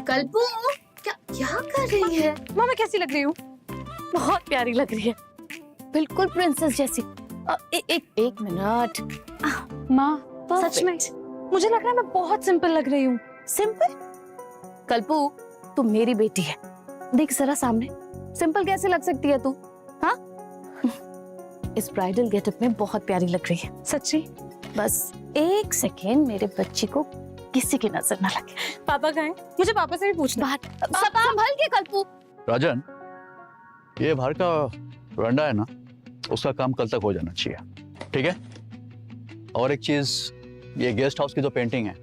कल्पू क्या क्या कर रही है? माँ मैं कैसी लग रही हूँ? बहुत प्यारी लग रही है, बिल्कुल प्रिंसेस जैसी। एक मिनट। माँ सच में मुझे लग रहा है मैं बहुत सिंपल लग रही हूँ। सिंपल? कल्पू तू मेरी बेटी है, देख जरा सामने, सिंपल कैसे लग सकती है तू? हाँ इस ब्राइडल गेटअप में बहुत प्यारी लग रही है। सच्ची? बस एक सेकेंड, मेरे बच्ची को किसी की नजर ना लगे। पापा कहाँ हैं? मुझे पापा से भी पूछना। संभल के कल्पू। राजन, ये बाहर का वरांडा है ना, उसका काम कल तक हो जाना चाहिए, ठीक है? और एक चीज, ये गेस्ट हाउस की जो पेंटिंग है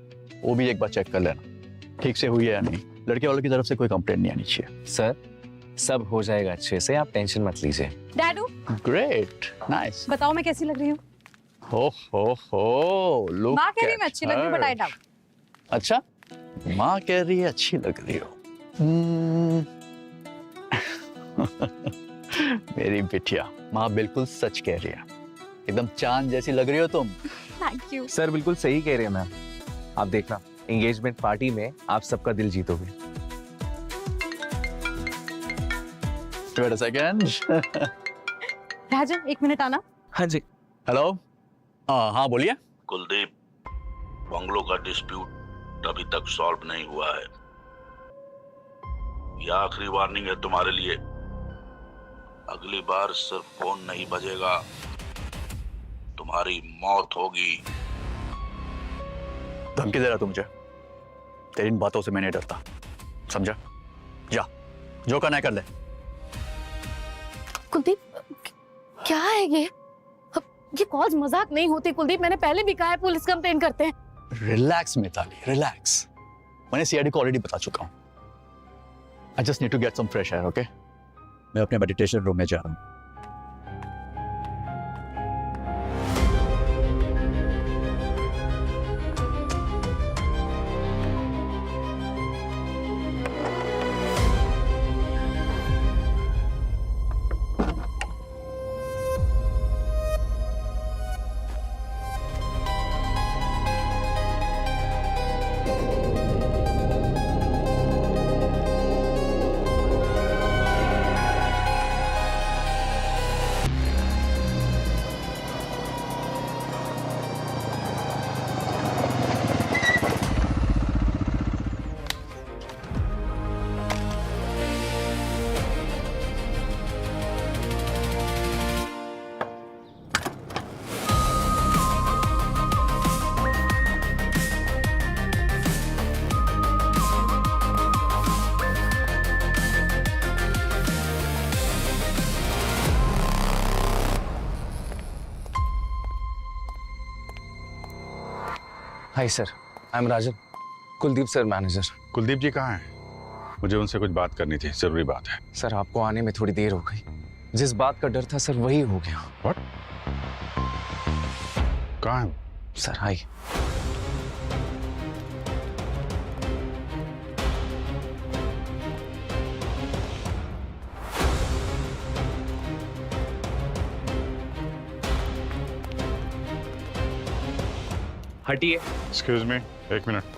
वो भी एक बार चेक कर लेना, ठीक से हुई है या नहीं। लड़के वालों की तरफ से कोई कंप्लेंट नहीं आनी चाहिए। सर सब हो जाएगा अच्छे से, आप टेंशन मत लीजिए। डैडू ग्रेट, नाइस। बताओ मैं कैसी लग रही हूँ? हो लुक। माँ कह रही मैं अच्छी लग रही हूँ, बट आई डाउट। अच्छा, माँ कह रही है अच्छी लग रही हो। मेरी बिटिया, माँ बिल्कुल सच कह रही है, एकदम चांद जैसी लग रही हो तुम। Thank you. सर बिल्कुल सही कह रहे हैं मैम। आप देखना, एंगेजमेंट पार्टी में आप सबका दिल जीतोगे। Wait a second. Rajan 1 minute आना। हाँ जी। हेलो। हाँ बोलिए। कुलदीप, बंगलों का डिस्प्यूट अभी तक सॉल्व नहीं हुआ है। यह आखिरी वार्निंग है तुम्हारे लिए। अगली बार सिर्फ फोन नहीं बजेगा, तुम्हारी मौत होगी। धमकी दे रहा तू मुझे? तेरी इन बातों से मैं नहीं डरता, समझा? जा, जो करना है कर ले। कुलदीप क्या है ये कॉल्स मजाक नहीं होती कुलदीप, मैंने पहले भी कहा है पुलिस कंप्लेन करते हैं। Relax Mitali, relax. मैंने सीआईडी को ऑलरेडी बता चुका हूँ। I just need to get some fresh air, okay? मैं अपने मेडिटेशन रूम में जा रहा हूँ। Hi sir, I am Rajan, Kuldeep sir manager. Kuldeep ji कहाँ हैं? मुझे उनसे कुछ बात करनी थी, जरूरी बात है। सर आपको आने में थोड़ी देर हो गई, जिस बात का डर था सर वही हो गया। What? कहाँ है? सर आइए। हटिए। Excuse me, 1 minute.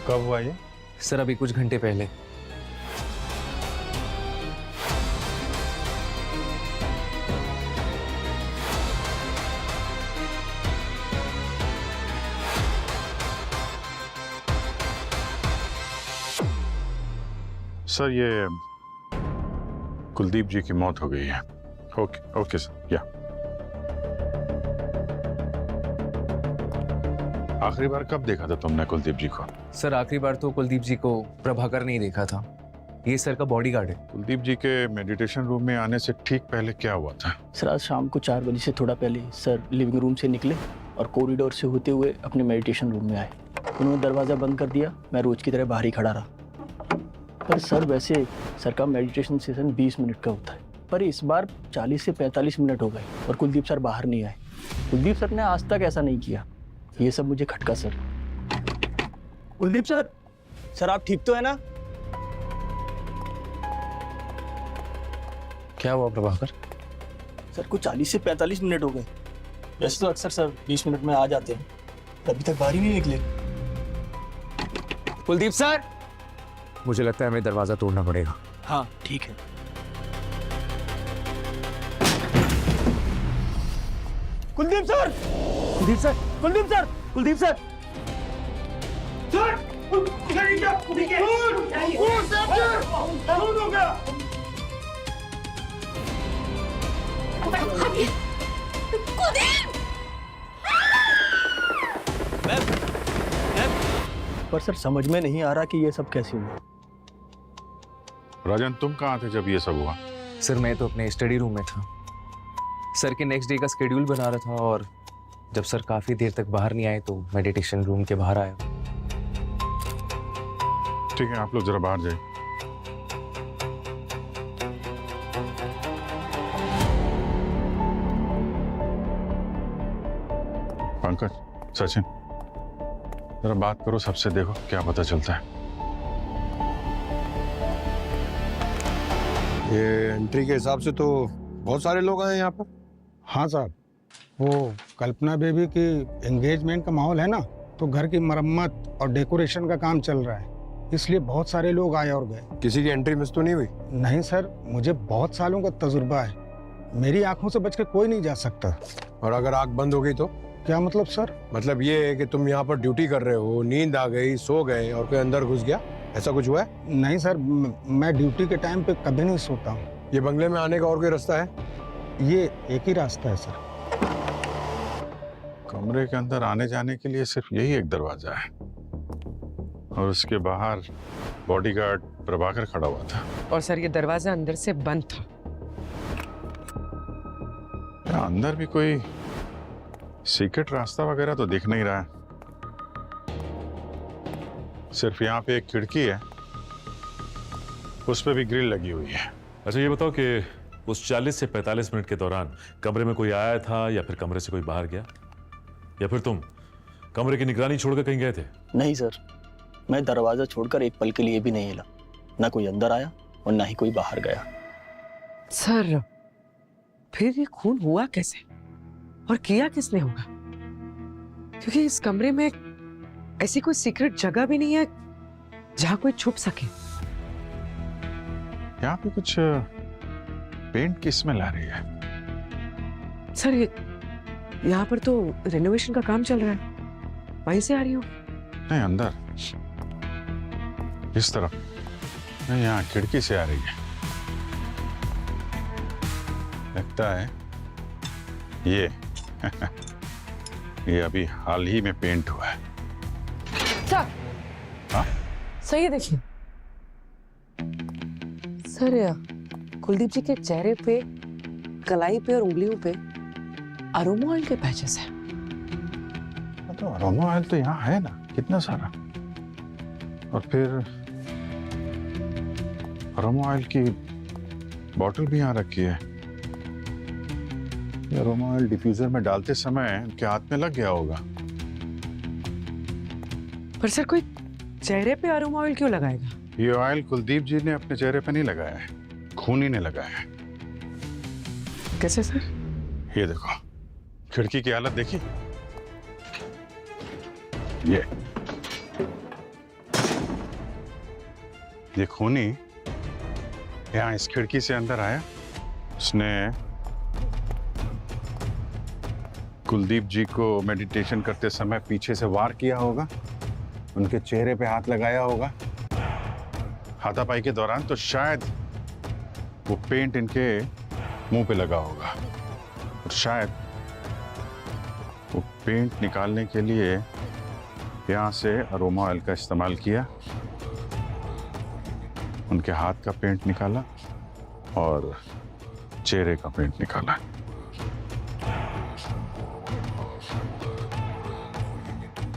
कब हुआ ये? सर अभी कुछ घंटे पहले। सर ये कुलदीप जी की मौत हो गई है। ओके ओके सर, या आखिरी बार कब देखा था तुमने कुलदीप जी को? सर आखिरी बार तो कुलदीप जी को प्रभाकर ने ही देखा था। ये सर का बॉडीगार्ड है। कुलदीप जी के मेडिटेशन रूम में आने से ठीक पहले क्या हुआ था? सर आज शाम को 4 बजे से थोड़ा पहले सर लिविंग रूम से निकले और कॉरिडोर से होते हुए अपने मेडिटेशन रूम में आए। उन्होंने दरवाज़ा बंद कर दिया, मैं रोज की तरह बाहर ही खड़ा रहा। पर सर वैसे सर का मेडिटेशन सेशन 20 मिनट का होता है, पर इस बार 40 से 45 मिनट हो गए और कुलदीप सर बाहर नहीं आए। कुलदीप सर ने आज तक ऐसा नहीं किया। ये सब मुझे खटका सर। कुलदीप सर, सर आप ठीक तो है ना? क्या हुआ प्रभाकर? सर को 40 से 45 मिनट हो गए। वैसे तो अक्सर सर 20 मिनट में आ जाते हैं, अभी तक बाहर ही नहीं निकले। कुलदीप सर, मुझे लगता है हमें दरवाजा तोड़ना पड़ेगा। हाँ ठीक है। Kuldeep sir, Kuldeep sir, Kuldeep sir, Kuldeep sir, पर सर समझ में नहीं आ रहा कि ये सब कैसे हुआ। राजन, तुम कहाँ थे जब ये सब हुआ? सर मैं तो अपने स्टडी रूम में था। सर के नेक्स्ट डे का स्केड्यूल बना रहा था और जब सर काफी देर तक बाहर नहीं आए तो मेडिटेशन रूम के बाहर आया। ठीक है, आप लोग जरा बाहर जाइए। पंकज, सचिन, जरा बात करो सबसे, देखो क्या पता चलता है। ये एंट्री के हिसाब से तो बहुत सारे लोग आए यहाँ पर। हाँ साहब, वो कल्पना बेबी की एंगेजमेंट का माहौल है ना, तो घर की मरम्मत और डेकोरेशन का काम चल रहा है, इसलिए बहुत सारे लोग आए और गए। किसी की एंट्री मिस तो नहीं हुई? नहीं सर, मुझे बहुत सालों का तजुर्बा है, मेरी आंखों से बचकर कोई नहीं जा सकता। और अगर आंख बंद हो गई तो? क्या मतलब सर? मतलब ये है कि तुम यहाँ पर ड्यूटी कर रहे हो, नींद आ गई, सो गए और कोई अंदर घुस गया, ऐसा कुछ हुआ है? नहीं सर, मैं ड्यूटी के टाइम पे कभी नहीं सोता हूँ। ये बंगले में आने का और कोई रास्ता है? ये एक ही रास्ता है सर। कमरे के अंदर आने जाने के लिए सिर्फ यही एक दरवाजा है और उसके बाहर बॉडीगार्ड प्रभाकर खड़ा हुआ था। और सर ये दरवाजा अंदर से बंद था। यहाँ अंदर भी कोई सीक्रेट रास्ता वगैरह तो दिख नहीं रहा है। सिर्फ यहाँ पे एक खिड़की है, उस पे भी ग्रिल लगी हुई है। अच्छा ये बताओ कि उस 40 से 45 मिनट के दौरान कमरे में कोई आया था या फिर कमरे से कोई बाहर गया, या फिर तुम कमरे की निगरानी छोड़कर कहीं गए थे? नहीं सर, मैं दरवाजा छोड़कर एक पल के लिए भी नहीं हिला। ना कोई अंदर आया और ना ही कोई बाहर गया। सर फिर ये खून हुआ कैसे और किया किसने होगा? क्योंकि इस कमरे में ऐसी कोई सीक्रेट जगह भी नहीं है जहां कोई छुप सके। यहाँ पे कुछ पेंट की स्मेल आ रही है। सर ये यहाँ पर तो रेनोवेशन का काम चल रहा है, वहीं से आ रही हो? नहीं, अंदर इस तरफ नहीं, यहाँ खिड़की से आ रही है। लगता है ये अभी हाल ही में पेंट हुआ है। सर, हाँ? सही है, देखिए सर, कुलदीप जी के चेहरे पे, कलाई पे और उंगलियों पे अरोमा ऑयल के पैचेस हैं। तो अरोमा ऑयल तो यहाँ है ना, कितना सारा। और फिर अरोमा ऑयल की बोतल भी यहाँ रखी है। ये अरोमा ऑयल डिफ्यूजर में डालते समय उनके हाथ में लग गया होगा। पर सर कोई चेहरे पे अरोमा ऑयल क्यों लगाएगा? ये ऑयल कुलदीप जी ने अपने चेहरे पे नहीं लगाया है, खूनी ने लगाया है। कैसे सर? ये देखो, खिड़की की हालत देखी। ये खूनी यहाँ इस खिड़की से अंदर आया, उसने कुलदीप जी को मेडिटेशन करते समय पीछे से वार किया होगा, उनके चेहरे पे हाथ लगाया होगा। हाथापाई के दौरान तो शायद वो पेंट इनके मुंह पे लगा होगा और शायद वो पेंट निकालने के लिए यहाँ से अरोमा ऑयल का इस्तेमाल किया, उनके हाथ का पेंट निकाला और चेहरे का पेंट निकाला।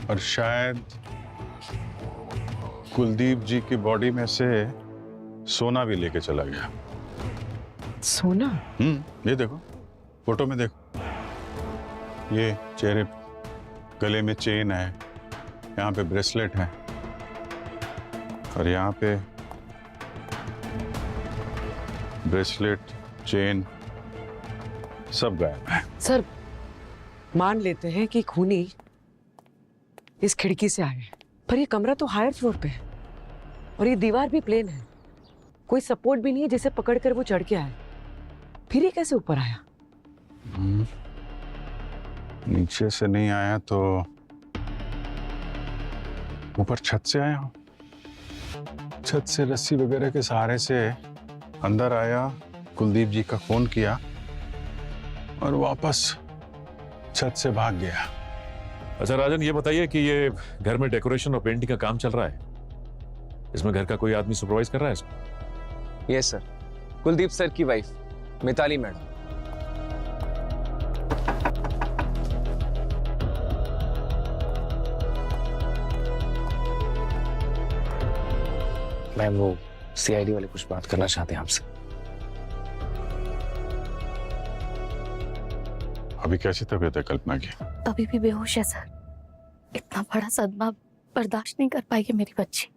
और शायद कुलदीप जी की बॉडी में से सोना भी लेके चला गया। सोना? ये देखो, फोटो में देखो, ये चेहरे पे, गले में चेन है, यहाँ पे ब्रेसलेट है और यहाँ पे ब्रेसलेट, चेन सब गायब है। सर, मान लेते हैं कि खूनी इस खिड़की से आए, पर ये कमरा तो हायर फ्लोर पे है और ये दीवार भी प्लेन है, कोई सपोर्ट भी नहीं है जिसे पकड़कर वो चढ़ के आए। फिर ये कैसे ऊपर आया? नीचे से नहीं आया तो ऊपर छत से आया हूं। छत से रस्सी वगैरह के सहारे से अंदर आया, कुलदीप जी का फोन किया और वापस छत से भाग गया। अच्छा राजन, ये बताइए कि ये घर में डेकोरेशन और पेंटिंग का काम चल रहा है, इसमें घर का कोई आदमी सुपरवाइज कर रहा है इसको? यस सर, कुलदीप सर की वाइफ मिताली मैडम। मैम, वो सीआईडी वाले कुछ बात करना चाहते हैं आपसे। अभी कैसी तबीयत है कल्पना की? अभी भी बेहोश है सर। इतना बड़ा सदमा बर्दाश्त नहीं कर पाएगी मेरी बच्ची।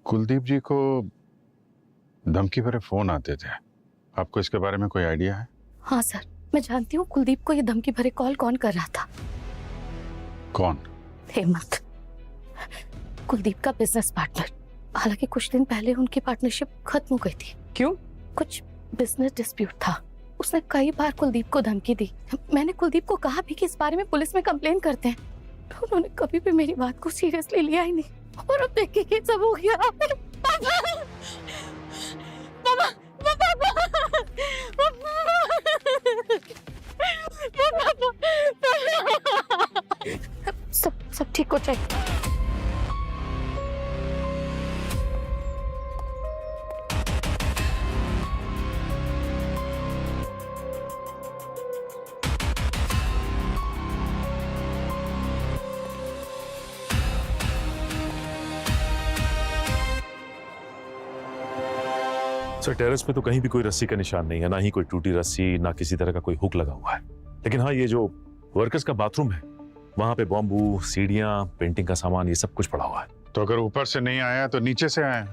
कुलदीप जी को धमकी भरे फोन आते थे, आपको इसके बारे में कोई आइडिया है? हाँ सर, मैं जानती हूँ कुलदीप को ये धमकी भरे कॉल कौन कर रहा था। कौन? हेमंत, कुलदीप का बिजनेस पार्टनर। हालांकि कुछ दिन पहले उनकी पार्टनरशिप खत्म हो गई थी। क्यों? कुछ बिजनेस डिस्प्यूट था। उसने कई बार कुलदीप को धमकी दी। मैंने कुलदीप को कहा भी कि इस बारे में पुलिस में कंप्लेन करते हैं, तो उन्होंने कभी भी मेरी बात को सीरियसली लिया ही नहीं। और अब देखिए ये सब हो गया। सब ठीक हो जाएगा। सर, टेरेस पे तो कहीं भी कोई रस्सी का निशान नहीं है, ना ही कोई टूटी रस्सी, ना किसी तरह का कोई हुक लगा हुआ है। लेकिन हाँ, ये जो वर्कर्स का बाथरूम है, वहां पे बॉम्बू, सीढ़ियां, पेंटिंग का सामान, ये सब कुछ पड़ा हुआ है। तो अगर ऊपर से नहीं आया तो नीचे से आया।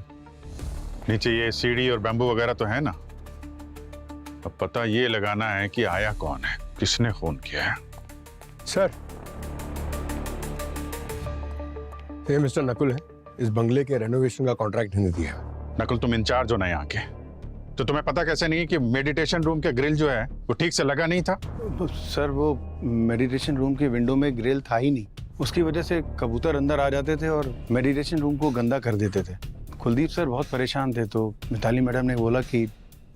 नीचे ये सीढ़ी और बैम्बू वगैरह तो है ना। अब पता ये लगाना है कि आया कौन है, किसने फोन किया है। सर, ये मिस्टर नकुल है, इस बंगले के रेनोवेशन का कॉन्ट्रैक्ट इन्हें दिया है। नकुल, तुम इंचार्ज हो ना यहाँ के, तो तुम्हें पता कैसे नहीं कि मेडिटेशन रूम के ग्रिल जो है वो ठीक से लगा नहीं था? सर, वो मेडिटेशन रूम की विंडो में ग्रिल था ही नहीं, उसकी वजह से कबूतर अंदर आ जाते थे और मेडिटेशन रूम को गंदा कर देते थे। कुलदीप सर बहुत परेशान थे, तो मिताली मैडम ने बोला कि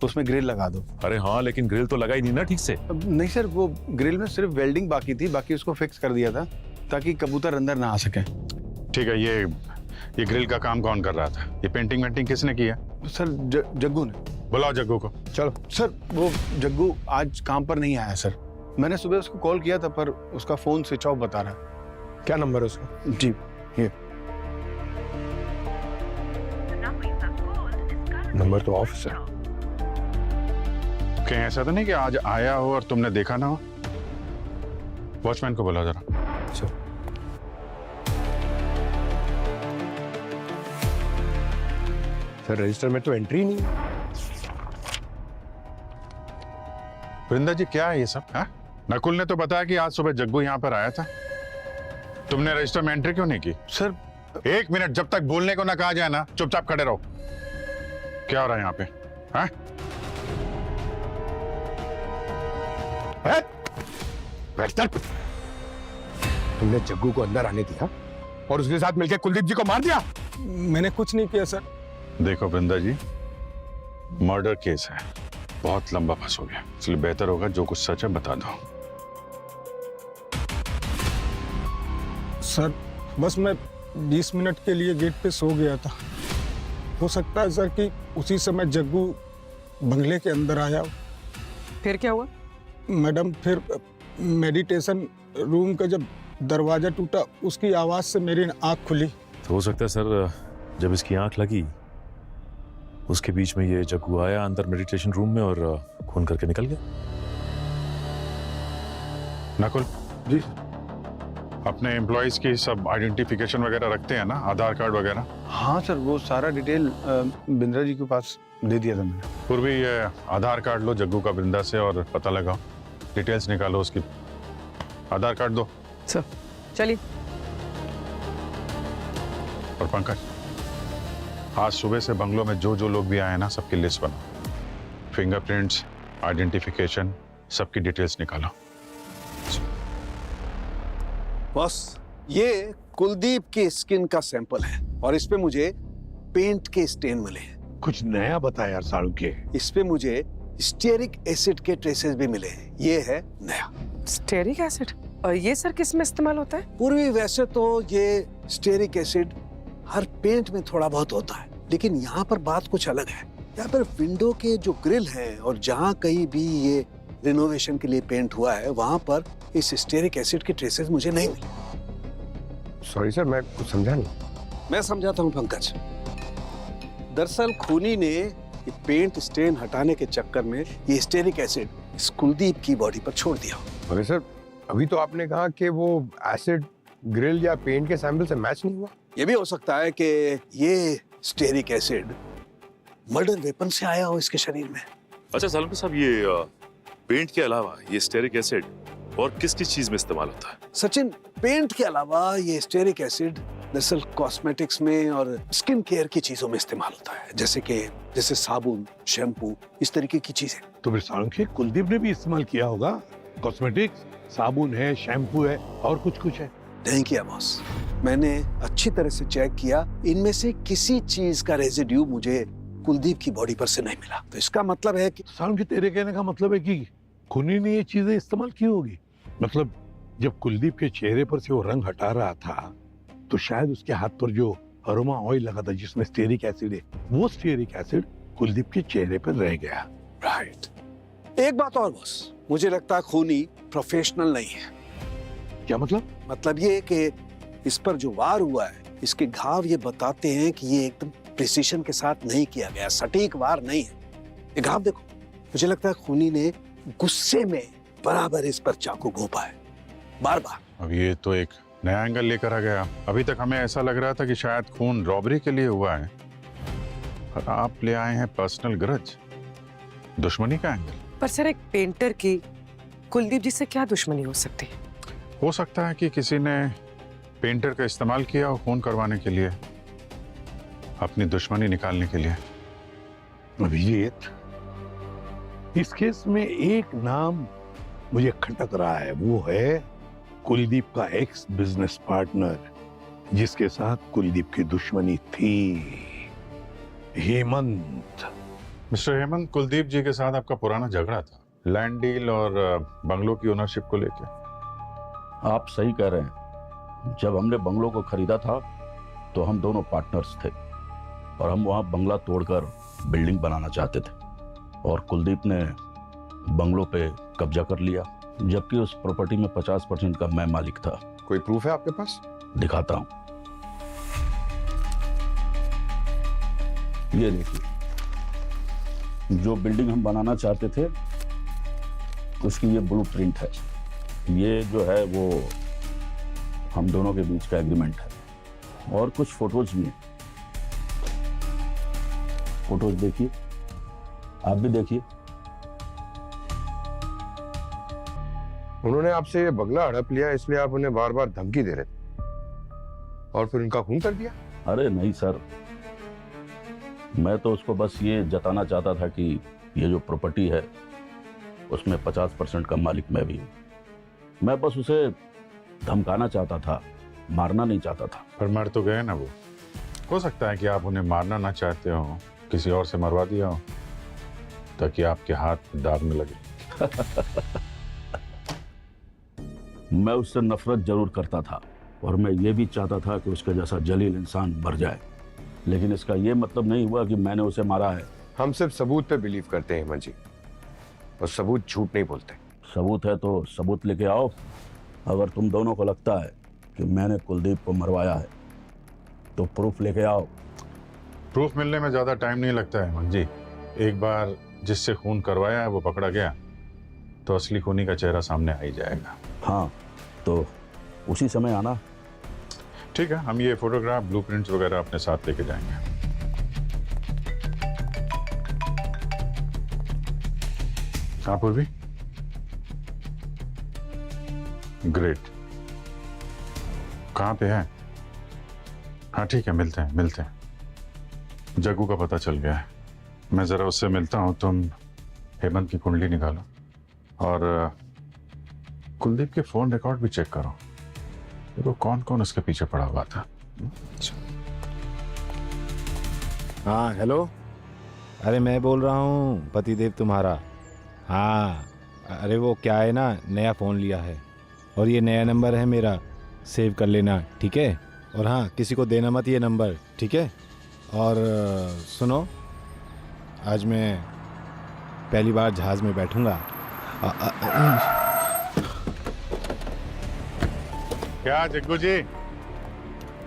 उसमें ग्रिल लगा दो। अरे हाँ, लेकिन ग्रिल तो लगा ही नहीं ना ठीक से। नहीं सर, वो ग्रिल में सिर्फ वेल्डिंग बाकी थी, बाकी उसको फिक्स कर दिया था ताकि कबूतर अंदर ना आ सके। ठीक है, ये ग्रिल का काम कौन कर रहा था? ये पेंटिंग वेंटिंग किसने किया? सर, जग्गू ने। बुलाओ जग्गू को। चलो सर, वो जग्गू आज काम पर नहीं आया सर। मैंने सुबह उसको कॉल किया था पर उसका फोन स्विच ऑफ बता रहा है। क्या नंबर है उसका? जी, ये नंबर तो ऑफ है। कहीं ऐसा तो नहीं कि आज आया हो और तुमने देखा ना हो? वॉचमैन को बुलाओ जरा। चलो। सर, रजिस्टर में तो एंट्री नहीं है। वृंदा जी, क्या है ये सब? हाँ? नकुल ने तो बताया कि आज सुबह जग्गू यहाँ पर आया था। तुमने रजिस्टर में एंट्री क्यों नहीं की? सर, 1 मिनट, जब तक बोलने को ना कहा जाए ना, चुपचाप खड़े रहो। क्या हो रहा है यहाँ पे? हाँ? तुमने जग्गू को अंदर आने दिया और उसके साथ मिलकर कुलदीप जी को मार दिया? मैंने कुछ नहीं किया सर। देखो वृंदा जी, मर्डर केस है, बहुत लंबा फंस हो गया, इसलिए बेहतर होगा जो कुछ सच है बता दो। सर, बस मैं 20 मिनट के लिए गेट पे सो गया था। हो सकता है सर कि उसी समय जग्गू बंगले के अंदर आया। फिर क्या हुआ? मैडम, फिर मेडिटेशन रूम का जब दरवाजा टूटा, उसकी आवाज से मेरी आंख खुली। तो हो सकता है सर, जब इसकी आंख लगी उसके बीच में ये जग्गू आया अंदर मेडिटेशन रूम में और खून करके निकल गया। नकुल जी, अपने एम्प्लॉयज की सब आइडेंटिफिकेशन वगैरह रखते हैं ना, आधार कार्ड वगैरह? हाँ सर, वो सारा डिटेल बिंद्रा जी के पास दे दिया था मैंने। पूर्वी ये आधार कार्ड लो जग्गू का बिंदा से और पता लगाओ, डिटेल्स निकालो उसकी। आधार कार्ड दो। सर चलिए। और पंकज, आज सुबह से बंगलों में जो जो लोग भी आए हैं ना, सबकी लिस्ट बनाओ। फिंगरप्रिंट्स, आइडेंटिफिकेशन, सबकी डिटेल्स निकालो। बॉस, ये कुलदीप की स्किन का सैंपल है और इस पे मुझे पेंट के स्टेन मिले हैं। कुछ नया बता यार साळुंखे। इस पे मुझे स्टेरिक एसिड के ट्रेसेस भी मिले हैं। ये है नया। Stearic acid? और ये सर किस में इस्तेमाल होता है? पूर्वी वैसे तो ये स्टेरिक एसिड हर पेंट में थोड़ा बहुत होता है, लेकिन यहाँ पर बात कुछ अलग है। यहाँ पर विंडो के जो ग्रिल हैं और जहाँ कहीं भी ये रिनोवेशन के लिए पेंट हुआ है, वहां पर इस स्टेरिक एसिड के ट्रेसेस मुझे नहीं मिले। सॉरी सर, मैं कुछ समझा नहीं। मैं समझाता हूँ पंकज। दरअसल खूनी ने ये पेंट स्टेन हटाने के चक्कर में ये स्टेरिक एसिड इस कुलदीप की बॉडी पर छोड़ दिया। अरे सर, अभी तो आपने कहा कि वो एसिड ग्रिल या पेंट के सैंपल से मैच नहीं हुआ। ये भी हो सकता है कि ये स्टेरिक एसिड मर्डर वेपन से आया हो इसके शरीर में। अच्छा सालुंखे साहब, ये पेंट के अलावा ये स्टेरिक एसिड और किस किस चीज में इस्तेमाल होता है? सचिन, पेंट के अलावा ये स्टेरिक एसिड दरअसल कॉस्मेटिक्स में और स्किन केयर की चीजों में इस्तेमाल होता है, जैसे साबुन, शैम्पू, इस तरीके की चीजें। तो फिर साळुंखे, कुलदीप ने भी इस्तेमाल किया होगा। कॉस्मेटिक्स, साबुन है, शैम्पू है और कुछ है। नहीं किया बॉस, मैंने अच्छी तरह से चेक किया, इनमें से किसी चीज का रेजिड्यू मुझे कुलदीप की बॉडी पर से नहीं मिला। तो इसका मतलब है कि साळुंखे, तेरे कहने का मतलब है कि खूनी ने ये चीजें इस्तेमाल की होगी। मतलब जब कुलदीप के चेहरे पर से वो रंग हटा रहा था तो शायद उसके हाथ पर जो अरोमा ऑयल लगा था जिसमें स्टेरिक एसिड है, वो स्टेरिक एसिड कुलदीप के चेहरे पर रह गया। राइट। एक बात और बॉस, मुझे लगता है खूनी प्रोफेशनल नहीं है। क्या मतलब? मतलब ये कि इस पर जो वार हुआ है, इसके घाव ये बताते हैं कि ये एकदम प्रिसीशन के साथ नहीं किया गया, सटीक वार नहीं है। ये घाव देखो, मुझे लगता है खूनी ने गुस्से में बराबर इस पर चाकू घोंपा है, बार बार। अब ये तो एक नया एंगल लेकर आ गया। अभी तक हमें ऐसा लग रहा था कि शायद खून रॉबरी के लिए हुआ है, और आप ले आए हैं पर्सनल ग्रज, दुश्मनी का एंगल। पर सर, एक पेंटर की कुलदीप जी से क्या दुश्मनी हो सकती है? हो सकता है कि किसी ने पेंटर का इस्तेमाल किया हो खून करवाने के लिए, अपनी दुश्मनी निकालने के लिए। अभिजीत, इस केस में एक नाम मुझे खटक रहा है, वो है कुलदीप का एक्स बिजनेस पार्टनर जिसके साथ कुलदीप की दुश्मनी थी, हेमंत। मिस्टर हेमंत, कुलदीप जी के साथ आपका पुराना झगड़ा था लैंड डील और बंगलो की ओनरशिप को लेकर। आप सही कह रहे हैं। जब हमने बंगलो को खरीदा था तो हम दोनों पार्टनर्स थे और हम वहां बंगला तोड़कर बिल्डिंग बनाना चाहते थे, और कुलदीप ने बंगलो पे कब्जा कर लिया, जबकि उस प्रॉपर्टी में 50% का मैं मालिक था। कोई प्रूफ है आपके पास? दिखाता हूं, ये देखिए। जो बिल्डिंग हम बनाना चाहते थे उसकी ये ब्लूप्रिंट है। ये जो है वो हम दोनों के बीच का एग्रीमेंट है, और कुछ फोटोज भी हैं। फोटोज देखिए, आप भी देखिए। उन्होंने आपसे ये बंगला हड़प लिया, इसलिए आप उन्हें बार बार धमकी दे रहे थे और फिर उनका खून कर दिया? अरे नहीं सर, मैं तो उसको बस ये जताना चाहता था कि ये जो प्रॉपर्टी है उसमें 50% का मालिक मैं भी हूँ। मैं बस उसे धमकाना चाहता था, मारना नहीं चाहता था। पर मर तो गए ना वो। हो सकता है कि आप उन्हें मारना ना चाहते हो, किसी और से मरवा दिया हो ताकि आपके हाथ दाग में लगे। मैं उससे नफरत जरूर करता था और मैं ये भी चाहता था कि उसके जैसा जलील इंसान मर जाए, लेकिन इसका ये मतलब नहीं हुआ कि मैंने उसे मारा है। हम सिर्फ सबूत पे बिलीव करते हैं हेमंत जी, और सबूत झूठ नहीं बोलते। सबूत है तो सबूत लेके आओ। अगर तुम दोनों को लगता है कि मैंने कुलदीप को मरवाया है, तो प्रूफ लेके आओ। प्रूफ मिलने में ज्यादा टाइम नहीं लगता है हेमंत जी। एक बार जिससे खून करवाया है वो पकड़ा गया तो असली खूनी का चेहरा सामने आ ही जाएगा। हाँ, तो उसी समय आना। ठीक है, हम ये फोटोग्राफ, ब्लूप्रिंट्स वगैरह अपने साथ लेके जाएंगे। हाँ पूर्वी, ग्रेट। कहाँ पे है? हाँ ठीक है, मिलते हैं। जग्गू का पता चल गया है, मैं जरा उससे मिलता हूँ। तुम हेमंत की कुंडली निकालो और कुलदीप के फोन रिकॉर्ड भी चेक करो, देखो कौन कौन उसके पीछे पड़ा हुआ था। हाँ हेलो, अरे मैं बोल रहा हूँ पतिदेव तुम्हारा। हाँ अरे वो क्या है ना, नया फ़ोन लिया है और ये नया नंबर है मेरा, सेव कर लेना ठीक है। और हाँ, किसी को देना मत ये नंबर, ठीक है। और सुनो, आज मैं पहली बार जहाज़ में बैठूंगा। क्या जग्गू जी,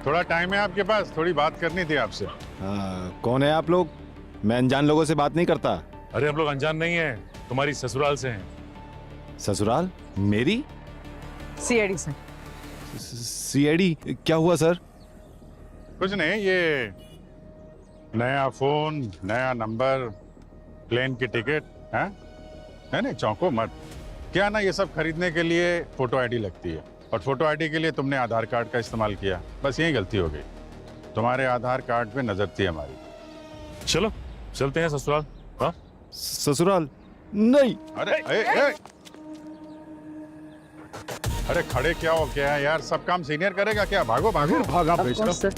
थोड़ा टाइम है आपके पास? थोड़ी बात करनी थी आपसे। कौन है आप लोग? मैं अनजान लोगों से बात नहीं करता। अरे हम लोग अनजान नहीं है, तुम्हारी ससुराल से हैं। ससुराल? मेरी? CID sir. सीआईडी? क्या हुआ सर? कुछ नहीं, ये नया फोन, नया नंबर, प्लेन की टिकट है। नहीं चौंको मत। क्या ना, ये सब खरीदने के लिए फोटो आईडी लगती है और फोटो आईडी के लिए तुमने आधार कार्ड का इस्तेमाल किया, बस यही गलती हो गई। तुम्हारे आधार कार्ड पे नजर थी हमारी। चलो चलते हैं ससुराल। हाँ ससुराल? नहीं। अरे खड़े क्या हो क्या यार, सब काम सीनियर करेगा क्या? भागो भागा बेटा।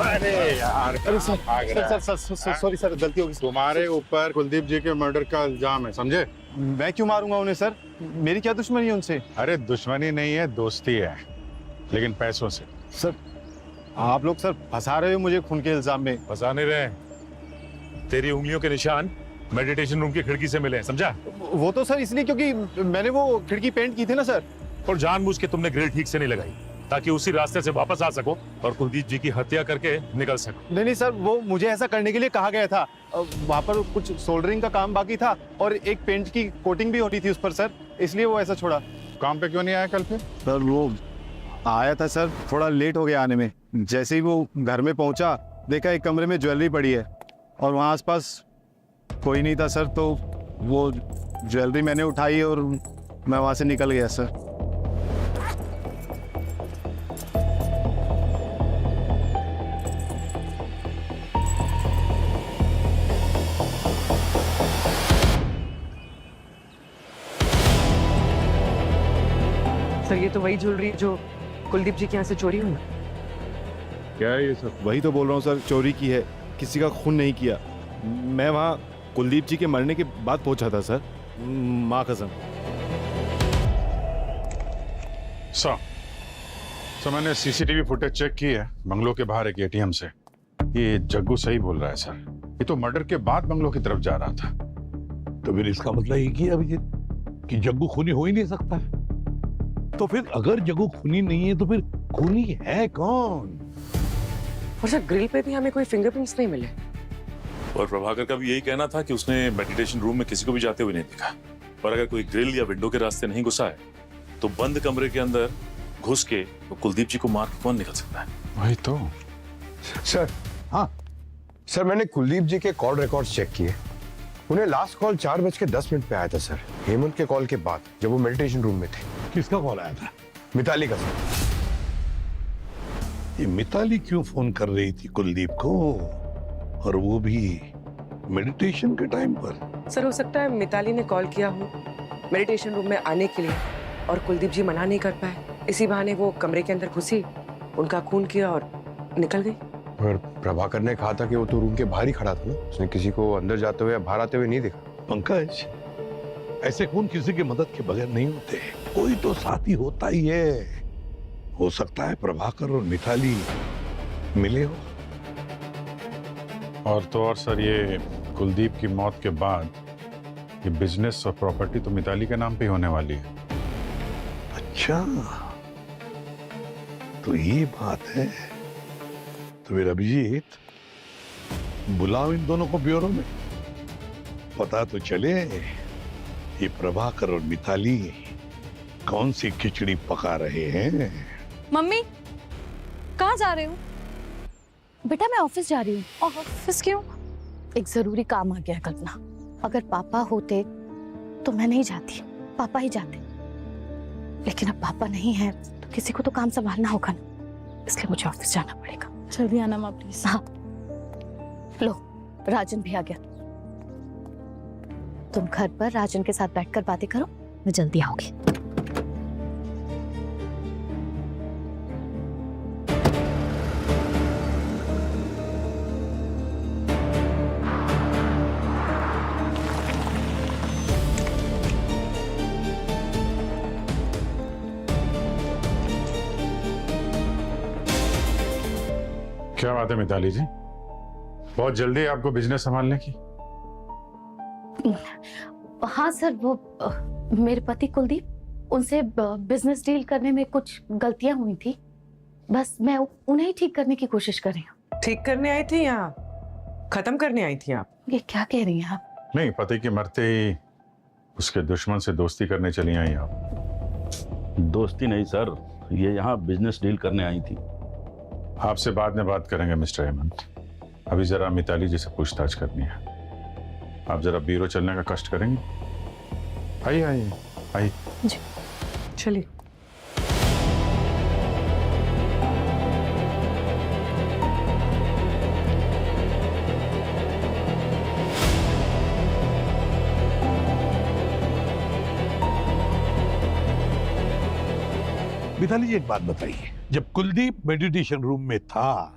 अरे यार, अरे सर सॉरी सर, गलती होगी। तुम्हारे ऊपर कुलदीप जी के मर्डर का इल्जाम है, समझे? मैं क्यों मारूंगा उन्हें सर? मेरी क्या दुश्मनी है उनसे? अरे दुश्मनी नहीं है, दोस्ती है, लेकिन पैसों से। सर आप लोग सर फंसा रहे हो मुझे खून के इल्जाम में। फंसा नहीं रहे, तेरी उंगलियों के निशान मेडिटेशन रूम की खिड़की से मिले, समझा? वो तो सर इसलिए क्योंकि मैंने वो खिड़की पेंट की थी ना सर। और जानबूझ के तुमने ग्रिल ठीक से नहीं लगाई ताकि उसी रास्ते से वापस आ सको और कुलदीप जी की हत्या करके निकल सको। नहीं सर, वो मुझे ऐसा करने के लिए कहा गया था। वहाँ पर कुछ सोल्डरिंग का काम बाकी था और एक पेंट की कोटिंग भी होनी थी उस पर सर, इसलिए वो ऐसा छोड़ा। काम पे क्यों नहीं आया कल फिर? सर वो आया था सर, थोड़ा लेट हो गया आने में। जैसे ही वो घर में पहुंचा, देखा एक कमरे में ज्वेलरी पड़ी है और वहाँ आसपास कोई नहीं था सर, तो वो ज्वेलरी मैंने उठाई और मैं वहाँ से निकल गया सर। सर ये तो वही ज्वेलरी है जो कुलदीप जी के यहाँ से चोरी हुई। क्या है ये सब? वही तो बोल रहा हूँ सर, चोरी की है, किसी का खून नहीं किया। मैं वहाँ कुलदीप जी के मरने के बाद पहुंचा था सर, माँ कसम। सर मैंने सीसीटीवी फुटेज चेक की है बंगलों के बाहर एक एटीएम से। ये जग्गू सही बोल रहा है सर, ये तो मर्डर के बाद बंगलों की तरफ जा रहा था। तो फिर इसका मतलब ये कि अभिजीत कि जग्गू खूनी हो ही नहीं सकता। तो फिर अगर जग्गू खूनी नहीं है तो फिर खूनी है कौन? और सर ग्रिल पे भी हमें कोई फिंगरप्रिंट्स नहीं मिले। और प्रभाकर का भी यही कहना था कि उसने मेडिटेशन रूम में किसी को भी जाते हुए नहीं देखा। पर अगर कोई ग्रिल या विंडो के रास्ते नहीं घुसा है तो बंद कमरे के अंदर घुस के तो कुलदीप जी को मार के कौन निकल सकता है? वही तो सर। हाँ सर, मैंने कुलदीप जी के कॉल रिकॉर्ड्स चेक किए। उन्हें लास्ट कॉल 4:10 पे आया था सर, हेमंत के कॉल के बाद, जब वो मेडिटेशन रूम में थे। किसका कॉल आया था? मिताली का सर। ये मिताली क्यों फोन कर रही थी कुलदीप को, और वो भी मेडिटेशन के टाइम पर? सर हो सकता है मिताली ने कॉल किया हो मेडिटेशन रूम में आने के लिए और कुलदीप जी मना नहीं कर पाए, इसी बहाने वो कमरे के अंदर घुसी, उनका खून किया और निकल गई। और प्रभाकर ने कहा था कि वो तो रूम के बाहर ही खड़ा था ना, उसने किसी को अंदर जाते हुए या बाहर आते हुए नहीं देखा। पंकज, ऐसे खून किसी की मदद के बगैर नहीं होते। कोई तो साथी होता ही है। हो सकता है प्रभाकर और मिताली मिले हो। और तो और सर, ये कुलदीप की मौत के बाद ये बिजनेस और प्रॉपर्टी तो मिताली के नाम पे ही होने वाली है। अच्छा, तो ये बात है। तो फिर अभिजीत, बुलाओ इन दोनों को ब्यूरो में, पता तो चले ये प्रभाकर और मिताली कौन सी खिचड़ी पका रहे हैं। मम्मी, कहाँ जा रहे हो? बेटा मैं ऑफिस जा रही हूँ। ऑफिस क्यों? एक जरूरी काम आ गया है कल्पना। अगर पापा होते तो मैं नहीं जाती, पापा ही जाते। लेकिन अब पापा नहीं है तो किसी को तो काम संभालना होगा ना, इसलिए मुझे ऑफिस जाना पड़ेगा। जल्दी आना माँ प्लीज। हाँ, लो राजन भी आ गया। तुम घर पर राजन के साथ बैठकर बातें करो, मैं जल्दी आऊंगी। क्या बात है मिताली जी, बहुत जल्दी है आपको बिजनेस संभालने की? हाँ सर, वो मेरे पति कुलदीप, उनसे बिजनेस डील करने में कुछ गलतियां हुई थी। बस मैं उन्हें ही ठीक करने की कोशिश कर रही हूँ। ठीक करने आई थी या खत्म करने आई थी आप? ये क्या कह रही हैं आप? नहीं, पति के मरते ही उसके दुश्मन से दोस्ती करने चली आई आप। दोस्ती नहीं सर, ये यहाँ बिजनेस डील करने आई थी। आपसे बाद में बात करेंगे मिस्टर हेमंत। अभी जरा मिताली जी से पूछताछ करनी है। आप जरा ब्यूरो चलने का कष्ट करेंगे? आइए आइए आइए। जी चलिए। मिताली जी, एक बात बताइए, जब कुलदीप मेडिटेशन रूम में था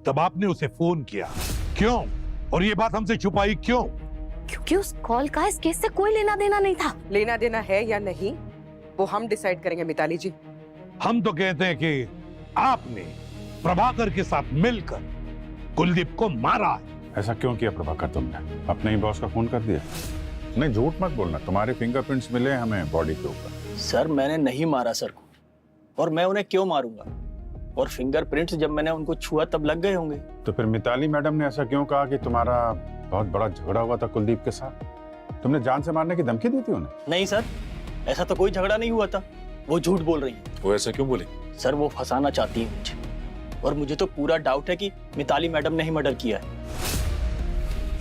तब आपने उसे फोन किया क्यों? और ये बात हमसे छुपाई क्यों? क्योंकि उस कॉल का इस केस से कोई लेना देना नहीं था। लेना देना है या नहीं वो हम डिसाइड करेंगे मिताली जी। हम तो कहते हैं कि आपने प्रभाकर के साथ मिलकर कुलदीप को मारा है। ऐसा क्यों किया प्रभाकर तुमने? अपने ही बॉस का फोन कर दिया? नहीं, झूठ मत बोलना, तुम्हारे फिंगरप्रिंट्स मिले हमें बॉडी के ऊपर। सर मैंने नहीं मारा सर को, और मैं उन्हें क्यों मारूंगा? और फिंगरप्रिंट्स जब मैंने उनको छुआ तब लग गए होंगे। तो फिर मिताली मैडम ने ऐसा क्यों कहा कि तुम्हारा बहुत बड़ा झगड़ा हुआ था कुलदीप के साथ? तुमने जान से मारने की धमकी दी थी उन्हें? नहीं सर, ऐसा तो कोई झगड़ा नहीं हुआ था। वो झूठ बोल रही है। वो ऐसा क्यों बोले? सर वो फंसाना चाहती है मुझे, और मुझे तो पूरा डाउट है कि मिताली मैडम ने ही मर्डर किया है।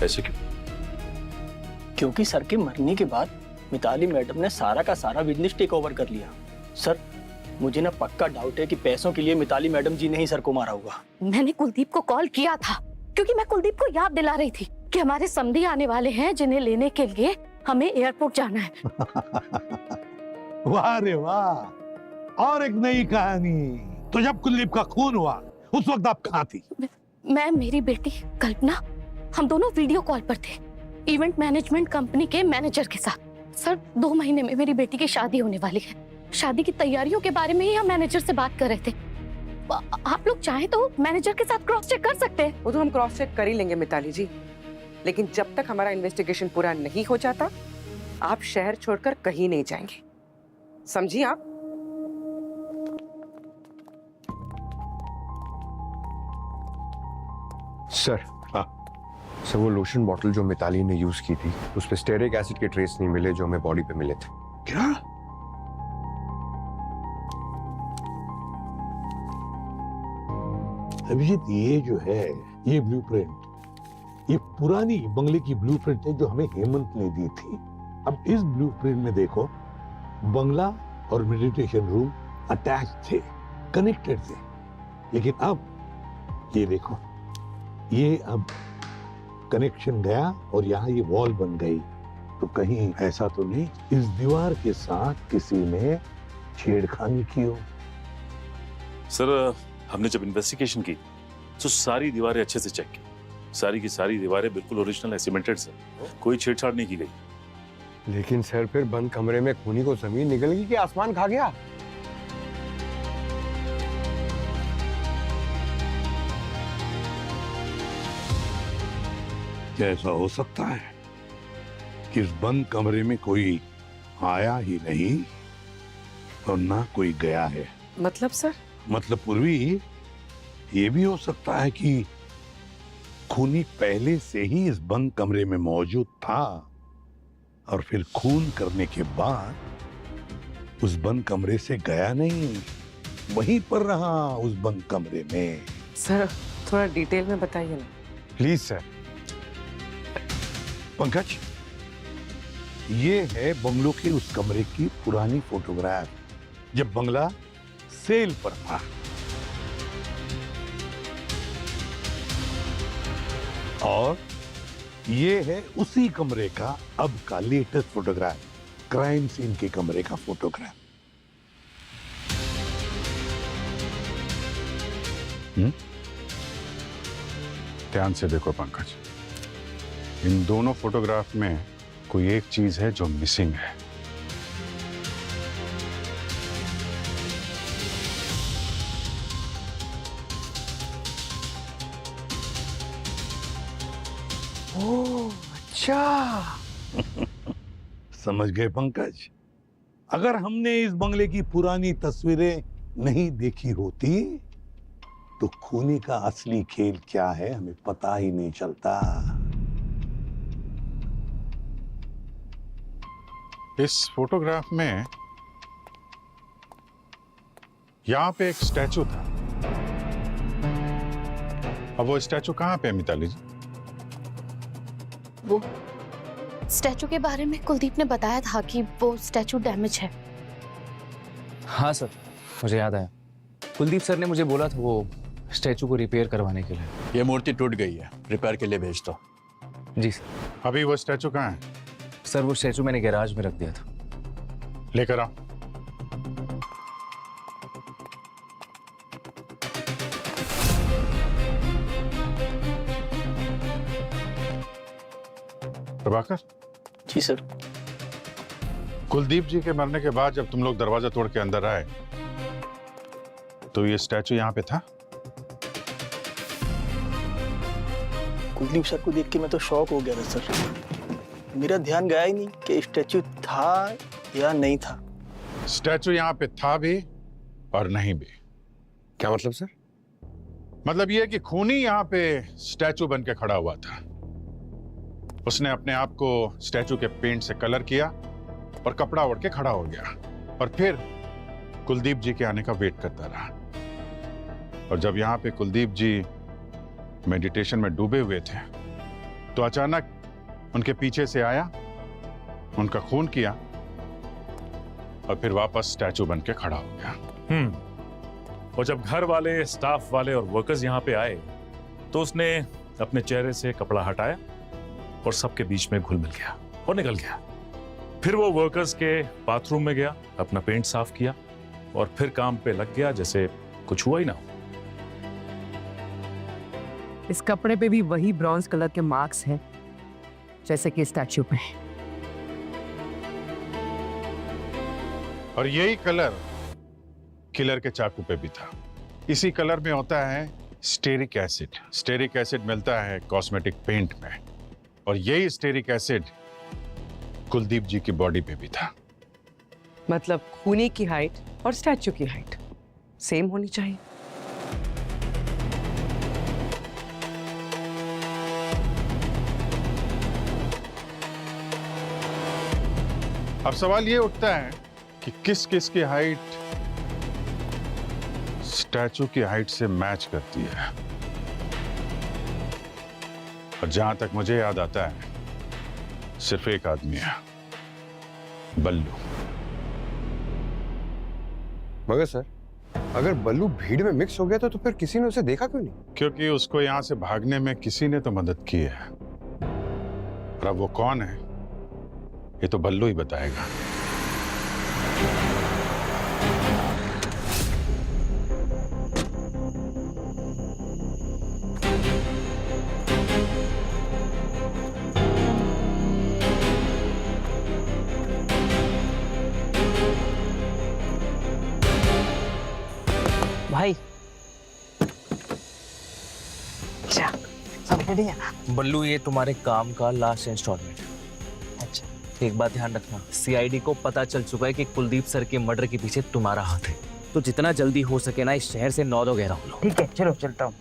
ऐसे क्यों? क्योंकि सर के मरने के बाद मिताली मैडम ने सारा का सारा बिजनेस टेक ओवर कर लिया। सर मुझे ना पक्का डाउट है कि पैसों के लिए मिताली मैडम जी ने ही सर को मारा होगा। मैंने कुलदीप को कॉल किया था क्योंकि मैं कुलदीप को याद दिला रही थी कि हमारे समधी आने वाले हैं जिन्हें लेने के लिए हमें एयरपोर्ट जाना है। वाह रे वाह, और एक नई कहानी। तो जब कुलदीप का खून हुआ उस वक्त आप कहाँ थी? मैं, मेरी बेटी कल्पना, हम दोनों वीडियो कॉल पर थे इवेंट मैनेजमेंट कंपनी के मैनेजर के साथ। सर 2 महीने में मेरी बेटी की शादी होने वाली है। शादी की तैयारियों के बारे में ही हम मैनेजर से बात कर रहे थे। आप लोग चाहे तो मैनेजर के साथ क्रॉस चेक कर सकते हैं। वो तो हम क्रॉस चेक कर ही लेंगे मिताली जी, लेकिन जब तक हमारा इन्वेस्टिगेशन पूरा नहीं हो जाता आप शहर छोड़कर कहीं नहीं जाएंगे, समझिए आप? सर, हाँ सर, वो लोशन बॉटल जो मिताली ने यूज की थी उस पे स्टेरिक एसिड के ट्रेस नहीं मिले जो हमें बॉडी पे मिले थे। क्या? अभिजीत, ये जो है ये ब्लूप्रिंट, ये पुरानी बंगले की ब्लूप्रिंट है जो हमें हेमंत ने दी थी। अब इस ब्लूप्रिंट में देखो, बंगला और मेडिटेशन रूम अटैच थे, कनेक्टेड थे। लेकिन अब ये देखो, ये अब कनेक्शन गया और यहाँ ये वॉल बन गई। तो कहीं ऐसा तो नहीं इस दीवार के साथ किसी ने छेड़खानी की हो? सर हमने जब इन्वेस्टिगेशन की तो सारी दीवारें अच्छे से चेक की, सारी की सारी दीवारें बिल्कुल ओरिजिनल है, सीमेंटेड सर, कोई छेड़छाड़ नहीं की गई। लेकिन सर फिर बंद कमरे में खूनी को जमीन निकल गई कि आसमान खा गया? क्या ऐसा हो सकता है कि इस बंद कमरे में कोई आया ही नहीं और ना कोई गया है? मतलब सर? मतलब पूर्वी, ये भी हो सकता है कि खूनी पहले से ही इस बंद कमरे में मौजूद था और फिर खून करने के बाद उस बंद कमरे से गया नहीं, वहीं पर रहा उस बंद कमरे में। सर थोड़ा डिटेल में बताइए ना। Please sir. पंकज, ये है बंगलों के उस कमरे की पुरानी फोटोग्राफ जब बंगला सेल पर था। और ये है उसी कमरे का अब का लेटेस्ट फोटोग्राफ, क्राइम सीन के कमरे का फोटोग्राफ। ध्यान से देखो पंकज, इन दोनों फोटोग्राफ में कोई एक चीज है जो मिसिंग है। ओह अच्छा। समझ गए पंकज? अगर हमने इस बंगले की पुरानी तस्वीरें नहीं देखी होती तो खूनी का असली खेल क्या है हमें पता ही नहीं चलता। इस फोटोग्राफ में यहां पे एक स्टैचू था। अब वो स्टैचू कहां पे है मिताली जी? वो स्टैचू के बारे में कुलदीप ने बताया था कि वो स्टैचू डैमेज है। हाँ सर, मुझे याद आया। कुलदीप सर ने मुझे बोला था वो स्टैचू को रिपेयर करवाने के लिए। ये मूर्ति टूट गई है, रिपेयर के लिए भेज दो। जी सर। अभी वो स्टैचू कहाँ है? सर वो स्टैचू मैंने गैराज में रख दिया था। लेकर आओ। प्रभाकर। जी सर। कुलदीप जी के मरने के बाद जब तुम लोग दरवाजा तोड़ के अंदर आए तो ये स्टैचू यहाँ पे था? कुलदीप सर को देख के मैं तो शॉक हो गया था सर। मेरा ध्यान गया ही नहीं कि स्टैचू था या नहीं था। स्टैचू यहाँ पे था भी और नहीं भी। क्या मतलब सर? मतलब ये कि खूनी यहाँ पे स्टैचू बन के खड़ा हुआ था। उसने अपने आप को स्टैचू के पेंट से कलर किया और कपड़ा ओढ़ के खड़ा हो गया और फिर कुलदीप जी के आने का वेट करता रहा। और जब यहाँ पे कुलदीप जी मेडिटेशन में डूबे हुए थे तो अचानक उनके पीछे से आया, उनका खून किया और फिर वापस स्टैचू बन के खड़ा हो गया। और जब घर वाले, स्टाफ वाले और वर्कर्स यहाँ पे आए तो उसने अपने चेहरे से कपड़ा हटाया और सबके बीच में घुल मिल गया और निकल गया। फिर वो वर्कर्स के बाथरूम में गया, अपना पेंट साफ किया और फिर काम पे लग गया जैसे कुछ हुआ ही ना हो। इस कपड़े पे भी वही ब्रॉन्ज कलर के मार्क्स हैं जैसे कि स्टैचू पे। और यही कलर किलर के चाकू पे भी था। इसी कलर में होता है स्टेरिक एसिड। स्टेरिक एसिड मिलता है कॉस्मेटिक पेंट में और यही स्टेरिक एसिड कुलदीप जी की बॉडी पे भी था। मतलब खूनी की हाइट और स्टैचू की हाइट सेम होनी चाहिए। अब सवाल ये उठता है कि किस किस की हाइट स्टैचू की हाइट से मैच करती है। और जहां तक मुझे याद आता है सिर्फ एक आदमी है, बल्लू। मगर सर, अगर बल्लू भीड़ में मिक्स हो गया तो फिर किसी ने उसे देखा क्यों नहीं? क्योंकि उसको यहां से भागने में किसी ने तो मदद की है। और अब वो कौन है ये तो बल्लू ही बताएगा। सब रेडी है ना? बल्लू, ये तुम्हारे काम का लास्ट इंस्टॉलमेंट। अच्छा, एक बात ध्यान रखना, सीआईडी को पता चल चुका है कि कुलदीप सर के मर्डर के पीछे तुम्हारा हाथ है, तो जितना जल्दी हो सके ना इस शहर से 9 घेरा हो लो। ठीक है, चलो चलता हूँ।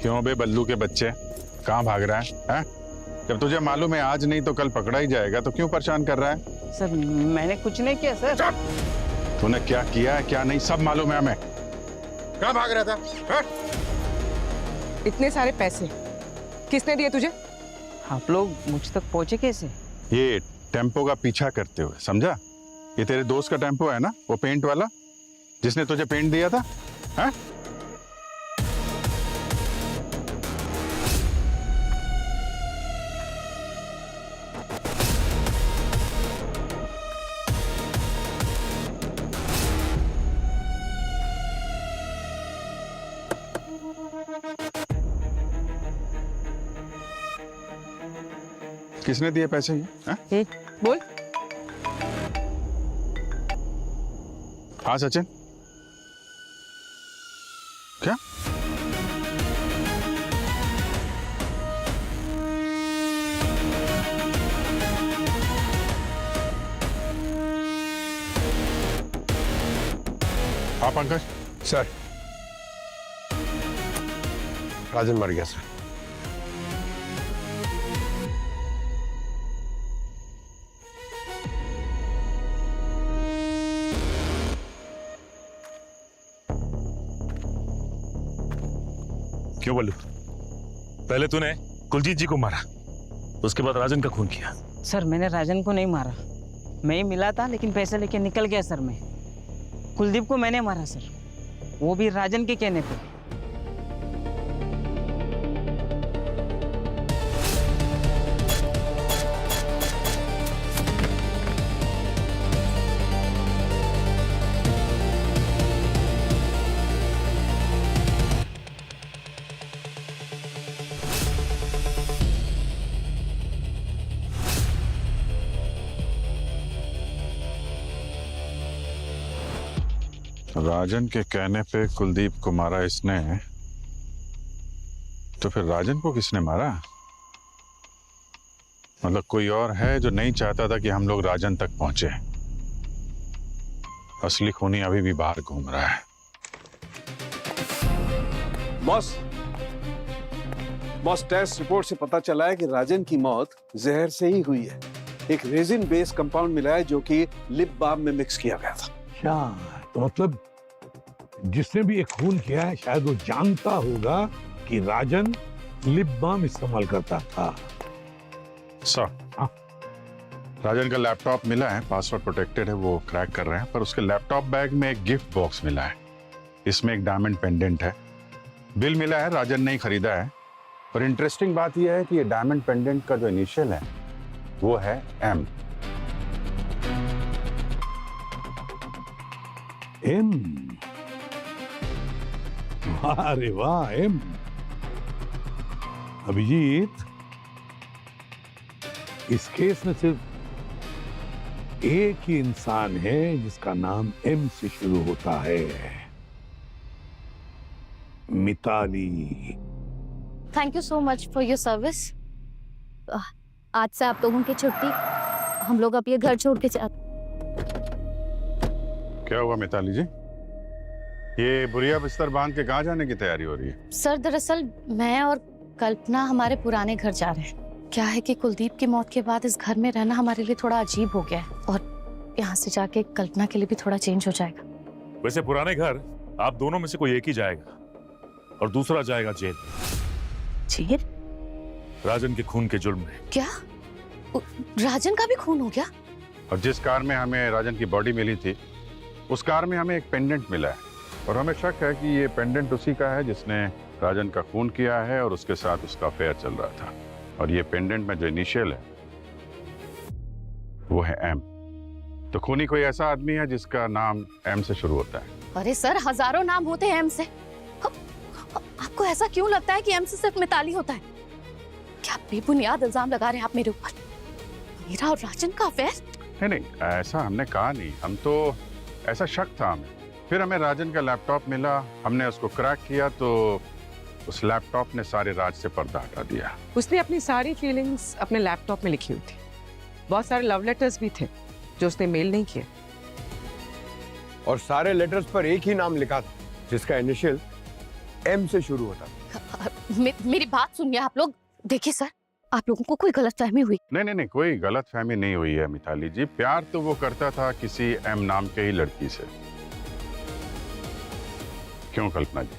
क्यों बे बल्लू के बच्चे, कहाँ भाग रहा है? जब तुझे मालूम है आज नहीं तो कल पकड़ा ही जाएगा, तो क्यों परेशान कर रहा है? सर मैंने कुछ नहीं किया सर। तूने क्या किया है क्या नहीं सब मालूम है हमें। कहाँ भाग रहा था? हाँ? इतने सारे पैसे किसने दिए तुझे? आप लोग मुझ तक पहुंचे कैसे? ये टेम्पो का पीछा करते हुए, समझा? ये तेरे दोस्त का टेम्पो है ना, वो पेंट वाला जिसने तुझे पेंट दिया था? हाँ? किसने दिए पैसे ये? हाँ? बोल। हाँ सचिन, क्या? हाँ पंकज। सर, राजन मर गया सर। क्यों बल्लू? पहले तूने कुलजीत जी को मारा, उसके बाद राजन का खून किया। सर मैंने राजन को नहीं मारा, मैं ही मिला था लेकिन पैसे लेके निकल गया सर। मैं कुलदीप को मैंने मारा सर, वो भी राजन के कहने पे। राजन के कहने पे कुलदीप को मारा इसने, तो फिर राजन को किसने मारा? मतलब कोई और है जो नहीं चाहता था कि हम लोग राजन तक पहुंचे। असली खूनी अभी भी बाहर घूम रहा है। बॉस टेस्ट रिपोर्ट से पता चला है कि राजन की मौत जहर से ही हुई है। एक रेजिन बेस्ड कंपाउंड मिला है जो कि लिप बाम में मिक्स किया गया था। क्या तो मतलब जिसने भी ये खून किया है शायद वो जानता होगा कि राजन लिप बाम इस्तेमाल करता था। सर, राजन का लैपटॉप मिला है, पासवर्ड प्रोटेक्टेड है, वो क्रैक कर रहे हैं, पर उसके लैपटॉप बैग में एक गिफ्ट बॉक्स मिला है, इसमें एक डायमंड पेंडेंट है। बिल मिला है, राजन ने ही खरीदा है। पर इंटरेस्टिंग बात यह है कि ये डायमंड पेंडेंट का जो इनिशियल है वो है एम। एम? वाह रे वाह, एम। अभिजीत, इस केस में सिर्फ एक ही इंसान है जिसका नाम एम से शुरू होता है, Mithali. Thank you so much for your service. आज से आप लोगों की छुट्टी, हम लोग अब ये घर छोड़ के क्या हुआ मिताली जी? ये बुरिया बिस्तर बांध के कहाँ जाने की तैयारी हो रही है? सर दरअसल मैं और कल्पना हमारे पुराने घर जा रहे हैं। क्या है कि कुलदीप की मौत के बाद इस घर में रहना हमारे लिए थोड़ा अजीब हो गया है, और यहाँ से जाके कल्पना के लिए भी थोड़ा चेंज हो जाएगा। वैसे पुराने घर आप दोनों में से कोई एक ही जाएगा और दूसरा जाएगा जेल। जेल? राजन के खून के जुर्म में। क्या राजन का भी खून हो गया? और जिस कार में हमें राजन की बॉडी मिली थी उस कार में हमें एक पेंडेंट मिला है, और हमें शक है कि ये पेंडेंट उसी का है जिसने राजन का खून किया है और उसके साथ उसका अफेयर चल रहा था। और ये पेंडेंट में जो इनिशियल है वो है एम। तो खूनी कोई ऐसा आदमी है जिसका नाम एम से शुरू होता है। अरे सर, हजारों नाम होते हैं एम से। आपको ऐसा क्यों लगता है कि एम से सिर्फ मिताली होता है? क्या बेबुनियाद इल्जाम लगा रहे हैं आप मेरे ऊपर? मेरा और राजन का अफेयर? नहीं, ऐसा हमने कहा नहीं। हम तो ऐसा शक था हमें। फिर हमें राजन का लैपटॉप मिला, हमने उसको क्रैक किया तो उस लैपटॉप ने सारे राज से पर्दा हटा दिया। उसने अपनी सारी फीलिंग्स अपने लैपटॉप में लिखी हुई थी। बहुत सारे लव लेटर्स भी थे जो उसने मेल नहीं किए। और सारे लेटर्स पर एक ही नाम लिखा था जिसका इनिशियल एम से शुरू होता था। मेरी बात सुनिए आप लोग। देखिए सर, आप लोगों को कोई गलतफहमी हुई? नहीं, कोई गलतफहमी नहीं हुई है मिताली जी। प्यार तो वो करता था किसी एम नाम के ही लड़की से। क्यों कल्पना जी?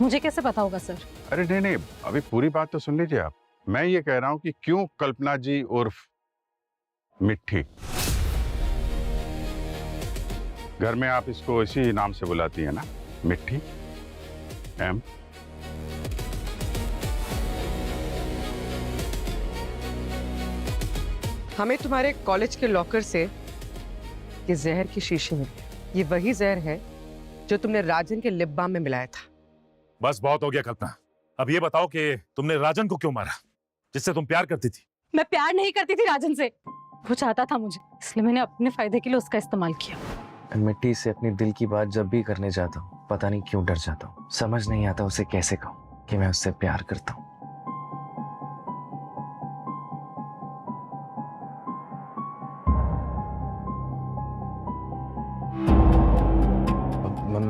मुझे कैसे पता होगा सर? अरे नहीं, अभी पूरी बात तो सुन लीजिए आप। मैं ये कह रहा हूं कि क्यों कल्पना जी उर्फ मिट्टी। घर में आप इसको इसी नाम से बुलाती है ना, मिट्टी एम? हमें तुम्हारे कॉलेज के लॉकर से ये जहर की शीशी मिली। ये वही जहर है जो तुमने राजन के लिप बाम में मिलाया था। बस बहुत हो गया कल्पना। अब ये बताओ कि तुमने राजन को क्यों मारा, जिससे तुम प्यार करती थी? मैं प्यार नहीं करती थी राजन से। वो चाहता था मुझे, इसलिए मैंने अपने फायदे के लिए उसका इस्तेमाल किया। मिट्टी से अपनी दिल की बात जब भी करने जाता हूँ, पता नहीं क्यों डर जाता हूँ। समझ नहीं आता उसे कैसे कहूँ कि मैं उससे प्यार करता हूँ।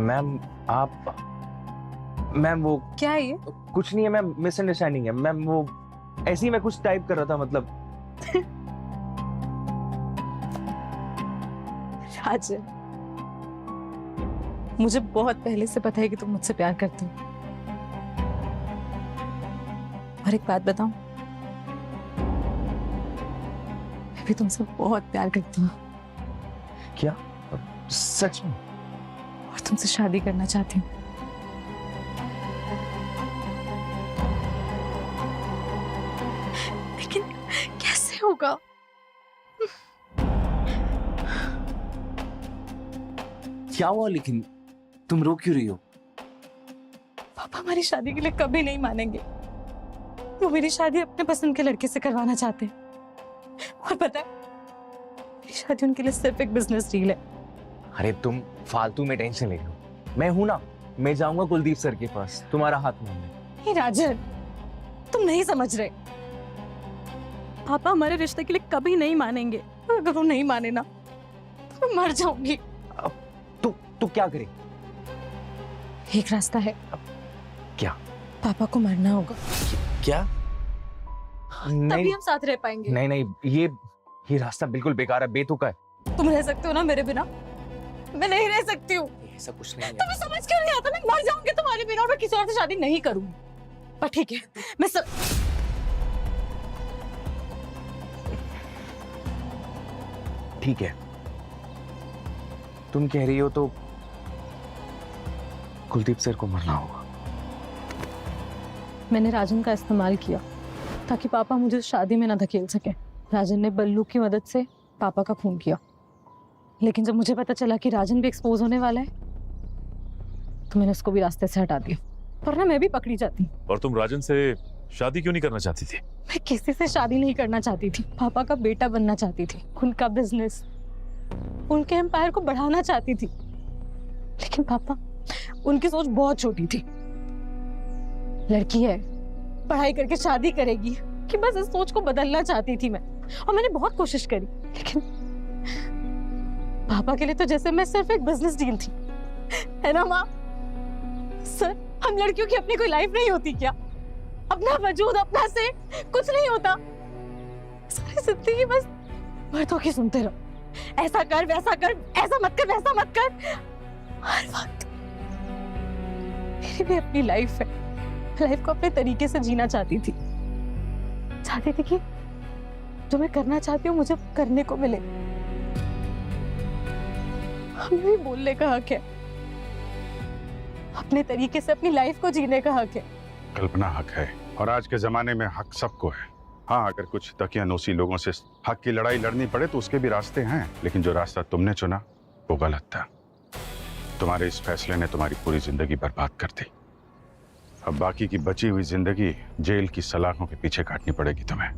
मैम मैम वो क्या है ये? कुछ नहीं है मैम, मिसअंडरस्टैंडिंग है मैम। वो ऐसे ही मैं कुछ टाइप कर रहा था, मतलब। राजन, मुझे बहुत पहले से पता है कि तुम मुझसे प्यार करते हो। और एक बात बताऊं, मैं भी तुमसे बहुत प्यार करती हूँ। क्या? सच में? और तुमसे शादी करना चाहती हूँ। लेकिन कैसे होगा? क्या हुआ? लेकिन तुम रो क्यों रही हो? पापा हमारी शादी के लिए कभी नहीं मानेंगे। वो मेरी शादी अपने पसंद के लड़के से करवाना चाहते हैं। और पता है, मेरी शादी उनके लिए सिर्फ एक बिजनेस डील है। अरे तुम फालतू में टेंशन ले लो, मैं हूं ना। मैं जाऊंगा कुलदीप सर के पास तुम्हारा हाथ मांगने। हे राजन, तुम नहीं समझ रहे। पापा हमारे रिश्ते के लिए कभी नहीं मानेंगे। अगर वो नहीं माने ना तो मैं मर जाऊंगी। तो क्या करे? एक रास्ता है। क्या? पापा को मरना होगा। क्या? तभी हम साथ रह पाएंगे। नहीं, ये रास्ता बिल्कुल बेकार है, बेतुका है। तुम रह सकते हो ना मेरे बिना? मैं नहीं रह सकती हूँ। ऐसा कुछ नहीं है। तुम्हें समझ क्यों नहीं आता? मैं मर जाऊंगी तुम्हारे बिना और मैं किसी और से शादी नहीं करूंगी। पर ठीक है, मैं ठीक है, तुम कह रही हो तो कुलदीप सर को मरना होगा। मैंने राजन का इस्तेमाल किया ताकि पापा मुझे शादी में ना धकेल सके। राजन ने बल्लू की मदद से पापा का खून किया। लेकिन जब मुझे पता चला कि राजन भी एक्सपोज होने वाला है तो मैंने उसको भी रास्ते से हटा दिया, वरना मैं भी पकड़ी जाती। और तुम राजन से शादी क्यों नहीं करना चाहती थी? मैं किसी से शादी नहीं करना चाहती थी। पापा का बेटा बनना चाहती थी, उनका बिजनेस, उनके एम्पायर को बढ़ाना चाहती थी। लेकिन पापा, उनकी सोच बहुत छोटी थी। लड़की है, पढ़ाई करके शादी करेगी, कि बस इस सोच को बदलना चाहती थी मैं। और मैंने बहुत कोशिश करी, लेकिन पापा के लिए तो जैसे मैं सिर्फ एक बिजनेस डील थी, है ना माँ? सर, हम लड़कियों की अपनी कोई लाइफ नहीं होती क्या? अपना वजूद, अपना से कुछ नहीं होता। सारी जिंदगी बस मर्दों की सुनते रहो। ऐसा कर, वैसा कर, ऐसा मत कर, वैसा मत कर। हर वक्त मेरी भी अपनी लाइफ है। लाइफ को अपने तरीके से जीना चाहती थी। चाहती थी कि जो मैं करना चाहती हूँ मुझे करने को मिले। हमें भी बोलने का हक है, अपने तरीके से अपनी लाइफ को जीने का हक है। कल्पना, हक है, और आज के जमाने में हक सबको है। हाँ, अगर कुछ दकियानूसी लोगों से हक की लड़ाई लड़नी पड़े तो उसके भी रास्ते हैं, लेकिन जो रास्ता तुमने चुना वो गलत था। तुम्हारे इस फैसले ने तुम्हारी पूरी जिंदगी बर्बाद कर दी। अब बाकी की बची हुई जिंदगी जेल की सलाखों के पीछे काटनी पड़ेगी तुम्हें।